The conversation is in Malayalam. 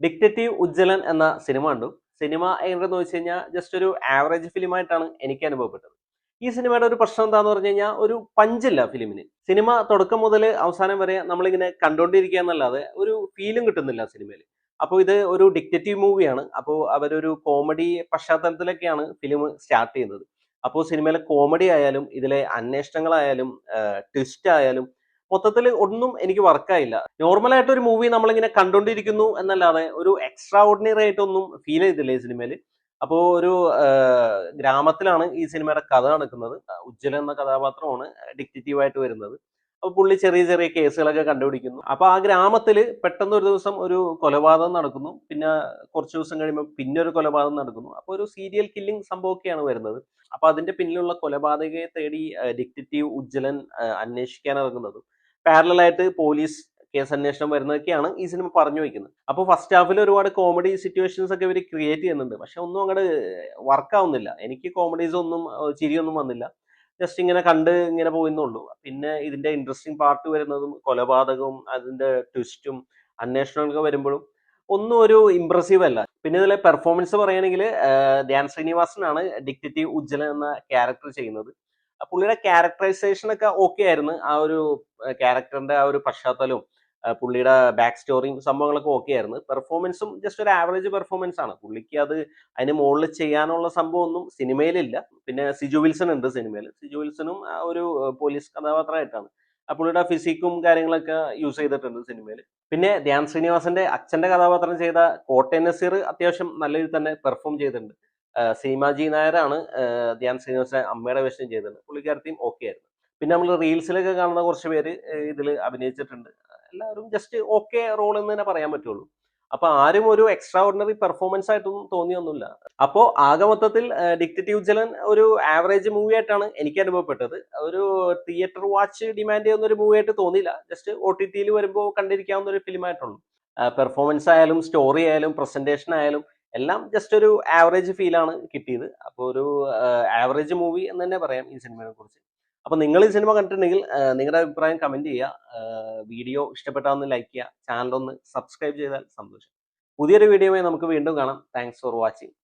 ഡിക്റ്റേറ്റീവ് ഉജ്ജ്വലൻ എന്ന സിനിമ കണ്ടു. സിനിമ എങ്ങനെയെന്ന് വെച്ച് കഴിഞ്ഞാൽ ജസ്റ്റ് ഒരു ആവറേജ് ഫിലിമായിട്ടാണ് എനിക്ക് അനുഭവപ്പെട്ടത്. ഈ സിനിമയുടെ ഒരു പ്രശ്നം എന്താന്ന് പറഞ്ഞു കഴിഞ്ഞാൽ ഒരു പഞ്ചില്ല ഫിലിമിന്. സിനിമ തുടക്കം മുതൽ അവസാനം വരെ നമ്മളിങ്ങനെ കണ്ടുകൊണ്ടിരിക്കുക എന്നല്ലാതെ ഒരു ഫീലും കിട്ടുന്നില്ല സിനിമയിൽ. അപ്പോൾ ഇത് ഒരു ഡിക്റ്റേറ്റീവ് മൂവിയാണ്. അപ്പോൾ അവരൊരു കോമഡി പശ്ചാത്തലത്തിലൊക്കെയാണ് ഫിലിം സ്റ്റാർട്ട് ചെയ്യുന്നത്. അപ്പോൾ സിനിമയിലെ കോമഡി ആയാലും ഇതിലെ അന്വേഷണങ്ങളായാലും ട്വിസ്റ്റ് ആയാലും മൊത്തത്തിൽ ഒന്നും എനിക്ക് വർക്കായില്ല. നോർമലായിട്ട് ഒരു മൂവി നമ്മളിങ്ങനെ കണ്ടോണ്ടിരിക്കുന്നു എന്നല്ലാതെ ഒരു എക്സ്ട്രാ ഓർഡിനറി ആയിട്ടൊന്നും ഫീൽ ചെയ്തില്ല ഈ സിനിമയിൽ. അപ്പോൾ ഒരു ഗ്രാമത്തിലാണ് ഈ സിനിമയുടെ കഥ നടക്കുന്നത്. ഉജ്ജ്വലൻ എന്ന കഥാപാത്രമാണ് ഡിറ്റക്റ്റീവ് ആയിട്ട് വരുന്നത്. അപ്പോൾ പുള്ളി ചെറിയ ചെറിയ കേസുകളൊക്കെ കണ്ടുപിടിക്കുന്നു. അപ്പോൾ ആ ഗ്രാമത്തിൽ പെട്ടെന്ന് ഒരു ദിവസം ഒരു കൊലപാതകം നടക്കുന്നു. പിന്നെ കുറച്ച് ദിവസം കഴിയുമ്പോൾ പിന്നെ ഒരു കൊലപാതകം നടക്കുന്നു. അപ്പോൾ ഒരു സീരിയൽ കില്ലിംഗ് സംഭവമൊക്കെയാണ് വരുന്നത്. അപ്പോൾ അതിന്റെ പിന്നിലുള്ള കൊലപാതകയെ തേടി ഡിറ്റക്റ്റീവ് ഉജ്ജ്വലൻ അന്വേഷിക്കാൻ ഇറങ്ങുന്നതും പാരലൽ ആയിട്ട് പോലീസ് കേസ് അന്വേഷണം വരുന്നതൊക്കെയാണ് ഈ സിനിമ പറഞ്ഞു വയ്ക്കുന്നത്. അപ്പോൾ ഫസ്റ്റ് ഹാഫിൽ ഒരുപാട് കോമഡി സിറ്റുവേഷൻസ് ഒക്കെ ഇവർ ക്രിയേറ്റ് ചെയ്യുന്നുണ്ട്. പക്ഷെ ഒന്നും അങ്ങോട്ട് വർക്ക് ആവുന്നില്ല. എനിക്ക് കോമഡീസ് ഒന്നും ചിരിയൊന്നും വന്നില്ല. ജസ്റ്റ് ഇങ്ങനെ കണ്ട് ഇങ്ങനെ പോകുന്നുള്ളൂ. പിന്നെ ഇതിന്റെ ഇൻട്രസ്റ്റിംഗ് പാർട്ട് വരുന്നതും കൊലപാതകവും അതിന്റെ ട്വിസ്റ്റും അന്വേഷണമൊക്കെ വരുമ്പോഴും ഒന്നും ഒരു ഇംപ്രസീവ് അല്ല. പിന്നെ ഇതിലെ പെർഫോമൻസ് പറയുകയാണെങ്കിൽ ധ്യാൻ ശ്രീനിവാസനാണ് ഡിറ്റക്റ്റീവ് ഉജ്ജ്വലൻ എന്ന ക്യാരക്ടർ ചെയ്യുന്നത്. പുള്ളിയുടെ ക്യാരക്ടറൈസേഷൻ ഒക്കെ ഓക്കെ ആയിരുന്നു. ആ ഒരു ക്യാരക്ടറിന്റെ ആ ഒരു പശ്ചാത്തലവും പുള്ളിയുടെ ബാക്ക് സ്റ്റോറിയും സംഭവങ്ങളൊക്കെ ഓക്കെ ആയിരുന്നു. പെർഫോമൻസും ജസ്റ്റ് ഒരു ആവറേജ് പെർഫോമൻസ് ആണ്. പുള്ളിക്ക് അത് അതിന് മുകളിൽ ചെയ്യാനുള്ള സംഭവമൊന്നും സിനിമയിലില്ല. പിന്നെ സിജു വിൽസൺ ഉണ്ട് സിനിമയിൽ. സിജു വിൽസണും ആ ഒരു പോലീസ് കഥാപാത്രമായിട്ടാണ്. പുള്ളിയുടെ ഫിസിക്കും കാര്യങ്ങളൊക്കെ യൂസ് ചെയ്തിട്ടുണ്ട് സിനിമയിൽ. പിന്നെ ധ്യാൻ ശ്രീനിവാസന്റെ അച്ഛന്റെ കഥാപാത്രം ചെയ്ത കോട്ടയം നസീർ അത്യാവശ്യം നല്ല രീതിയിൽ തന്നെ പെർഫോം ചെയ്തിട്ടുണ്ട്. സീമാജി നായരാണ് ധ്യാൻ ശ്രീനിവാസൻ അമ്മയുടെ വേഷം ചെയ്തത്. പുള്ളിക്കാരത്തെയും ഓക്കെ ആയിരുന്നു. പിന്നെ നമ്മൾ റീൽസിലൊക്കെ കാണുന്ന കുറച്ച് പേര് ഇതിൽ അഭിനയിച്ചിട്ടുണ്ട്. എല്ലാവരും ജസ്റ്റ് ഓക്കെ റോൾ എന്ന് തന്നെ പറയാൻ പറ്റുള്ളൂ. അപ്പൊ ആരും ഒരു എക്സ്ട്രാ ഓർഡിനറി പെർഫോമൻസ് ആയിട്ടൊന്നും തോന്നിയൊന്നുമില്ല. അപ്പോ ആകെ മൊത്തത്തിൽ ഡിക്റ്റേറ്റീവ് ഉജ്ജ്വലൻ ഒരു ആവറേജ് മൂവി ആയിട്ടാണ് എനിക്ക് അനുഭവപ്പെട്ടത്. ഒരു തിയേറ്റർ വാച്ച് ഡിമാൻഡ് ചെയ്യുന്ന ഒരു മൂവി ആയിട്ട് തോന്നിയില്ല. ജസ്റ്റ് ഒ ടി ടിയിൽ വരുമ്പോൾ കണ്ടിരിക്കാവുന്ന ഒരു ഫിലിം ആയിട്ടുള്ളൂ. പെർഫോമൻസ് ആയാലും സ്റ്റോറി ആയാലും പ്രസന്റേഷൻ ആയാലും എല്ലാം ജസ്റ്റ് ഒരു ആവറേജ് ഫീലാണ് കിട്ടിയത്. അപ്പോൾ ഒരു ആവറേജ് മൂവി എന്ന് തന്നെ പറയാം ഈ സിനിമയെ കുറിച്ച്. അപ്പൊ നിങ്ങൾ ഈ സിനിമ കണ്ടിട്ടുണ്ടെങ്കിൽ നിങ്ങളുടെ അഭിപ്രായം കമന്റ് ചെയ്യുക. വീഡിയോ ഇഷ്ടപ്പെട്ടാൽ ലൈക്ക് ചെയ്യുക. ചാനൽ ഒന്ന് സബ്സ്ക്രൈബ് ചെയ്താൽ സന്തോഷം. പുതിയൊരു വീഡിയോയുമായി നമുക്ക് വീണ്ടും കാണാം. Thanks for watching.